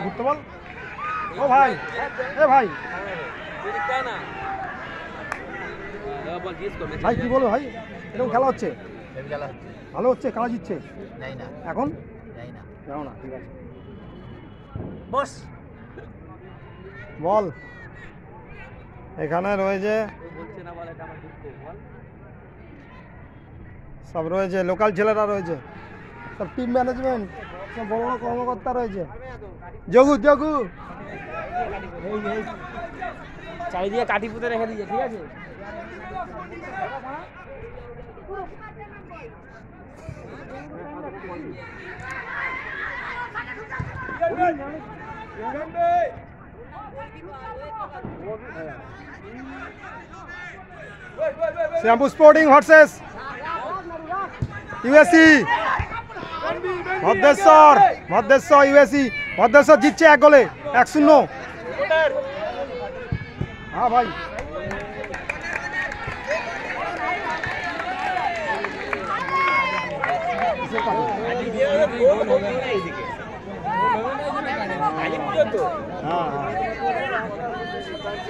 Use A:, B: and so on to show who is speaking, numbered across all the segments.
A: ঘুরতে বল ও ভাই, এ ভাই ভাই কি বলো ভাই, এরকম খেলা হচ্ছে? ভালো হচ্ছে, খেলা জিতছে এখন? যাও না, ঠিক আছে বস বল। এখানে রয়েছে সব, রয়েছে লোকাল ছেলেরা, রয়েছে সব টিম ম্যানেজমেন্ট, সব বড় বড় কর্মকর্তা রয়েছে। যোগু যোগু
B: চারিদিকে কাঠি পুঁতে রেখে দিয়েছে, ঠিক আছে।
A: Shrirampur sporting versus USC. Bhadreshwar USC. Bhadreshwar জিতছে 1 গোলে, 1-0। হ্যাঁ ভাই,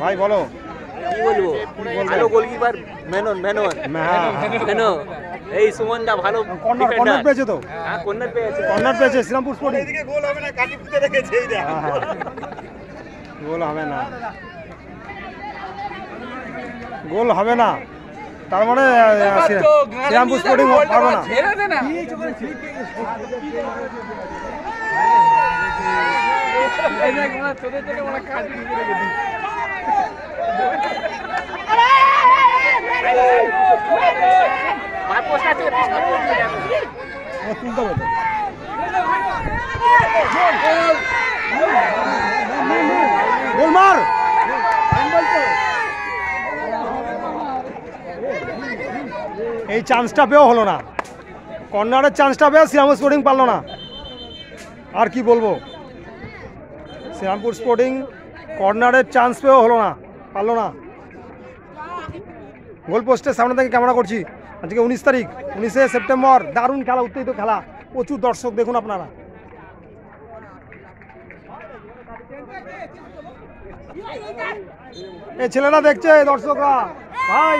A: ভাই বলো
B: কি বলবো, ভালো গোলকিপার মেনন, এই সুমনদা ভালো
A: কর্নার পেয়েছে তো,
B: হ্যাঁ কর্নার
A: পেয়েছে শ্রীরামপুর স্পোর্টিং।
B: গোল হবে না, কাটি পুঁতে রেখেছে এইটা,
A: গোল হবে না, গোল হবে না, তার মানে শ্রীরামপুর স্পোর্টিং পারবে না। গোলমার, এই চান্সটা পেয়েও হলো না, কর্নারের চান্সটা পেয়ে শ্রীরামপুর স্পোর্টিং পারলো না। আর কি বলবো, শ্রীরামপুর স্পোর্টিং কর্নারের চান্স পেয়েও হলো না, পারলো না। গোল পোস্টের সামনে থেকে ক্যামেরা করছি। আজকে 19 তারিখ, 19শে সেপ্টেম্বর। দারুণ খেলা, উত্তেজিত খেলা, প্রচুর দর্শক, দেখুন আপনারা। এই ছেলেরা দেখছে, দর্শকরা ভাই,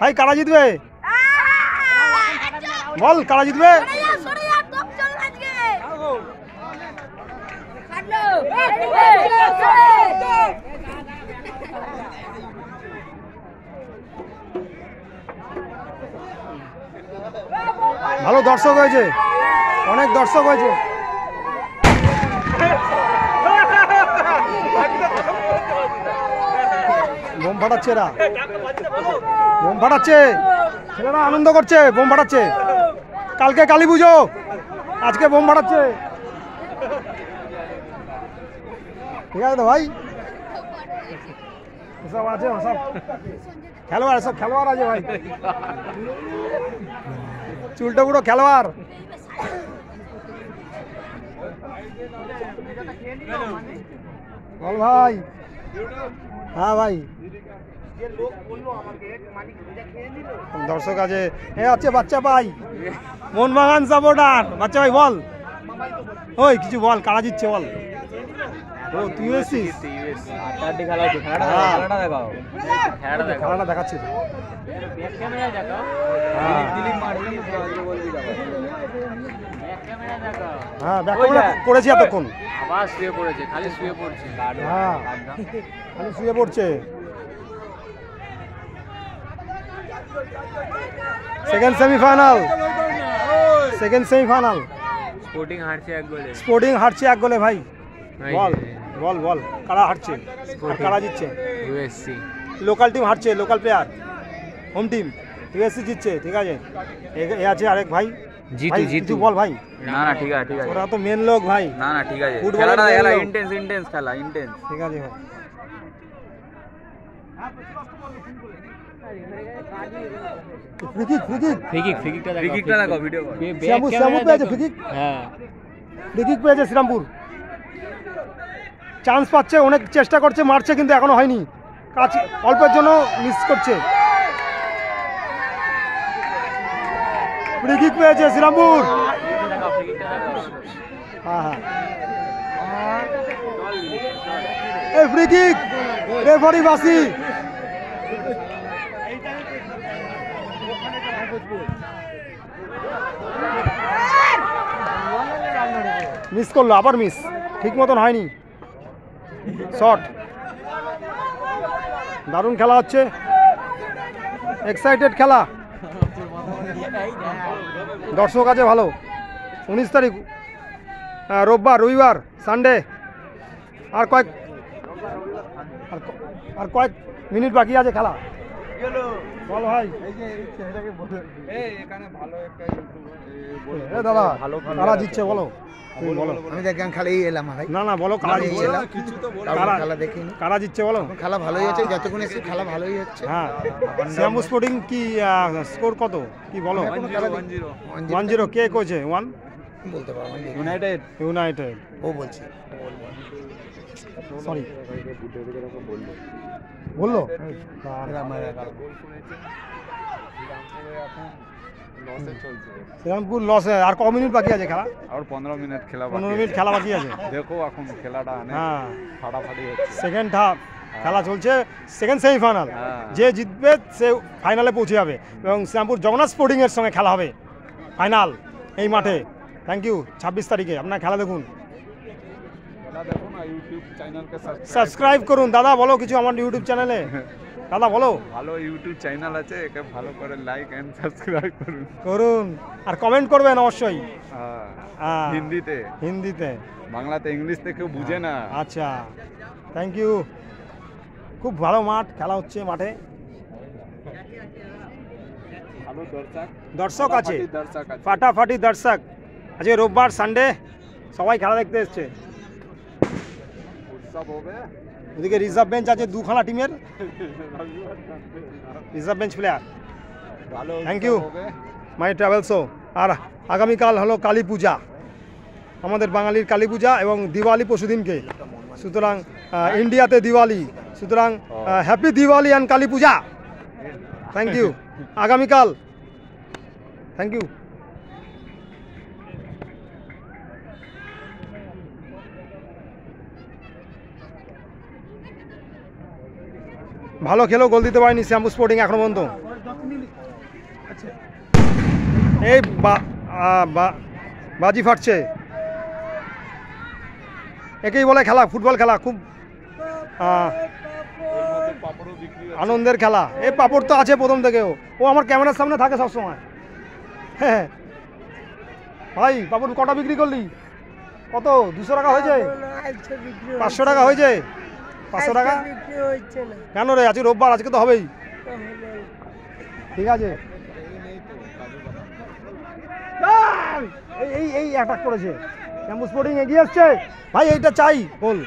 A: ভাই কারা জিতবে? বল কারা জিতবে? ভালো দর্শক হয়েছে, অনেক দর্শক হয়েছে। বোম ফাটাচ্ছে, এরা বোম ফাটাচ্ছে, ছেলেরা আনন্দ করছে, বোম ফাটাচ্ছে। কালকে কালী পুজো, আজকে বোম ফাটাচ্ছে, ঠিক আছে তো ভাই? সব আছে, সব খেলোয়াড়, সব খেলোয়াড় আছে ভাই, চুলটা পুরো খেলোয়াড়। বল ভাই। হ্যাঁ ভাই, দর্শক আছে, এ আছে বাচ্চা ভাই, মোহনবাগান সাপোর্টার বাচ্চা ভাই। বল ওই কিছু বল, কারা জিতছে বল। ও তুই এসেছিস? খেলাটা দেখাচ্ছি, হ্যাঁ ব্যাক করেছি এতক্ষণ,
B: আবার শুয়ে পড়েছে, খালি শুয়ে পড়ছে,
A: হ্যাঁ খালি শুয়ে পড়ছে। সেকেন্ড সেমিফাইনাল, স্পোর্টিং হারছে 1 গোলে ভাই। বল বল বল, কারা হারছে আর কারা জিতছে?
B: ইউএসসি
A: লোকাল টিম হারছে, local player, home team. USC জিতছে, ঠিক আছে। এ আছে আরেক ভাই, জিতু বল ভাই।
B: না না ঠিক আছে, ঠিক আছে,
A: ওরা তো মেন লোক ভাই।
B: না না ঠিক আছে, খেলাটা খেলা ইন্টেন্স খেলা, ইন্টেন্স,
A: ঠিক আছে ভাই। ফ্রি কিক
C: ফ্রিকিকটা
B: ফ্রিকিকটা দেখাও ভিডিও করো।
A: শ্যামু পেয়েছে ফ্রি কিক।
C: হ্যাঁ
A: ফ্রি কিক পেয়েছে শ্রীরামপুর, চান্স পাচ্ছে, অনেক চেষ্টা করছে, মারছে, কিন্তু এখনো হয়নি, কাজ অল্পের জন্য মিস করছে। ফ্রি কিক পেয়েছে শ্রীরামপুর। হ্যাঁ এই ফ্রি কিক, রেফারি বাসি। মিস করলো, আবার মিস, ঠিক মতন হয়নি, শট। দারুণ খেলা হচ্ছে, এক্সাইটেড খেলা, দর্শক আছে ভালো। 19 তারিখ রবিবার সানডে, আর কয়েক মিনিট বাকি আছে খেলা। বলো ভাই। দাদা কারা জিতছে বলো, বলো।
D: আমি দেখলাম খালি এলাম ভাই।
A: না বলো কারা জিতছে,
D: খেলা দেখিনি।
A: কারা জিতছে বলো।
D: খেলা ভালোই হচ্ছে, যতক্ষণ এসে খেলা ভালোই হচ্ছে।
A: হ্যাঁ শ্রীরামপুর স্পোর্টিং কি স্কোর কত কি বলো? 1-0। কে কোচে? 1
D: বলতে পারবো না।
A: ইউনাইটেড।
D: ও বলছে,
A: সরি বললো। শ্রীরামপুর লসে। আর ক মিনিট বাকি আছে খেলা?
C: আর 15 মিনিট খেলা
A: 15 মিনিট খেলা বাকি আছে।
C: দেখো এখন খেলাটা
A: হ্যাঁ
C: ফাটাফাটি হচ্ছে।
A: সেকেন্ড হাফ খেলা চলছে, সেকেন্ড সেমিফাইনাল।
C: হ্যাঁ।
A: যে জিতবে সে ফাইনালে পৌঁছে যাবে এবং শ্রীরামপুর জগন্নাথ স্পোর্টিংয়ের সঙ্গে খেলা হবে ফাইনাল এই মাঠে। Thank you. 26 তারিখে আপনার খেলা দেখুন,
C: দেখুন আর ইউটিউব চ্যানেলকে
A: সাবস্ক্রাইব করুন। দাদা বলো কিছু আমার ইউটিউব চ্যানেলে, দাদা বলো।
C: ভালো ইউটিউব চ্যানেল আছে, একে ভালো করে লাইক এন্ড সাবস্ক্রাইব করুন
A: করুন আর কমেন্ট করবেন অবশ্যই।
C: হ্যাঁ,
A: হিন্দিতে,
C: বাংলাতে, ইংলিশতে কেউ বুঝে না।
A: আচ্ছা থ্যাংক ইউ। খুব ভালো মাঠ, খেলা হচ্ছে মাঠে,
C: ভালো
A: দর্শক আছে,
C: দর্শক আছে।
A: ফাটাফাটি দর্শক। আজকে রোববার সানডে, সবাই খেলা দেখতে এসছে।
C: উৎসব হবে।
A: ওদিকে রিজার্ভ বেঞ্চ আছে দুখানা টিমের, রিজার্ভ বেঞ্চ প্লেয়ার।
C: ভালো
A: থ্যাংক ইউ মাই ট্রাভেলসও। আর আগামীকাল হলো কালী পূজা, আমাদের বাঙালির কালী পূজা এবং দিওয়ালি পরশুদিনকে, সুতরাং ইন্ডিয়াতে দিওয়ালি, সুতরাং happy Diwali and Kali Puja. Thank you. আগামীকাল, থ্যাংক ইউ। ভালো খেলেও গোল দিতে পারেনি শ্রীরামপুর স্পোর্টিং এখনো পর্যন্ত। এই বাজি ফাটছে, একেই বলে খেলা, ফুটবল খেলা, খুব আনন্দের খেলা। এই পাপড় তো আছে প্রথম থেকেও, ও আমার ক্যামেরার সামনে থাকে সবসময়। হ্যাঁ ভাই পাপড় কটা বিক্রি করলি? কত? 200 টাকা হয়েছে? 500 টাকা হয়েছে? 500 টাকা কেন রে? আজকে রোববার, আজকে তো হবেই। ঠিক আছে। এই অ্যাটাক করেছে, শ্রীরামপুর স্পোর্টিং এগিয়ে আসছে ভাই, এইটা চাই গোল।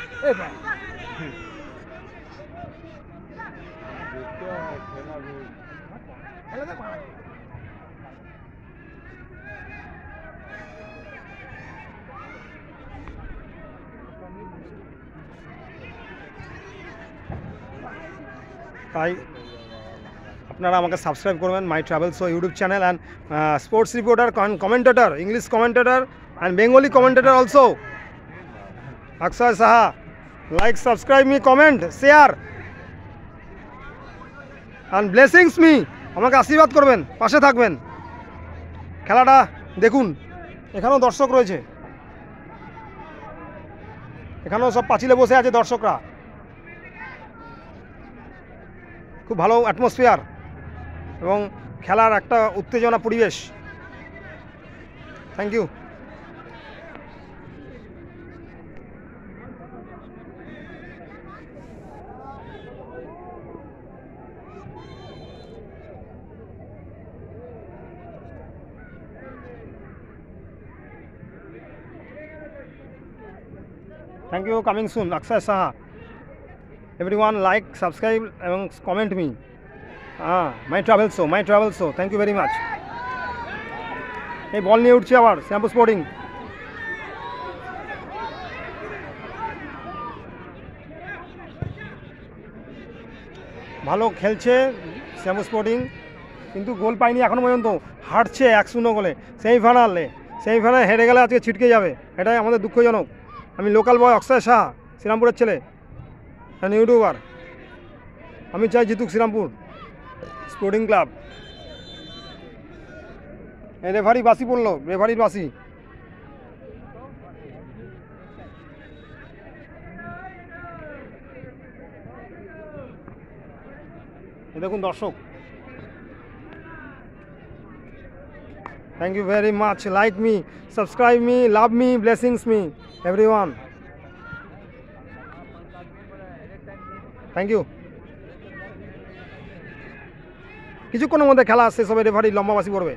A: তাই আপনারা আমাকে সাবস্ক্রাইব করবেন, মাই ট্রাভেলসও YouTube channel, and sports reporter, commentator, English commentator and Bengali commentator also, Akshay Saha. Like, subscribe me, comment, share and blessings me. আমাকে আশীর্বাদ করবেন, পাশে থাকবেন। খেলাটা দেখুন, এখানেও দর্শক রয়েছে, এখানেও সব পাঁচিলে বসে আছে দর্শকরা। খুব ভালো অ্যাটমসফিয়ার এবং খেলার একটা উত্তেজনা পরিবেশ। Thank you. Thank you. Coming soon, Akshay Saha. Everyone like, subscribe and comment me. My travel show thank you very much. এই বল নিয়ে উঠছে আবার শ্রীরামপুর স্পোর্টিং। ভালো খেলছে শ্রীরামপুর স্পোর্টিং, কিন্তু গোল পায়নি এখনও পর্যন্ত, হারছে 1-0 গোলে। সেমিফাইনালে হেরে গেলে আজকে ছিটকে যাবে, এটাই আমাদের দুঃখজনক। আমি লোকাল বয় অক্ষয় শাহ, শ্রীরামপুরের ছেলে, ইউটিউবার। আমি চাই জিতুক শ্রীরামপুর স্পোর্টিং ক্লাব। এই রেফারি বাসি পড়লো, রেফারির বাসি। এ দেখুন দর্শক, thank you very much. Like me, subscribe me, love me, blessings me everyone. Thank you. কিছুক্ষণের মধ্যে খেলা শেষ হবে, রেফারি লম্বা বাসি পড়বে।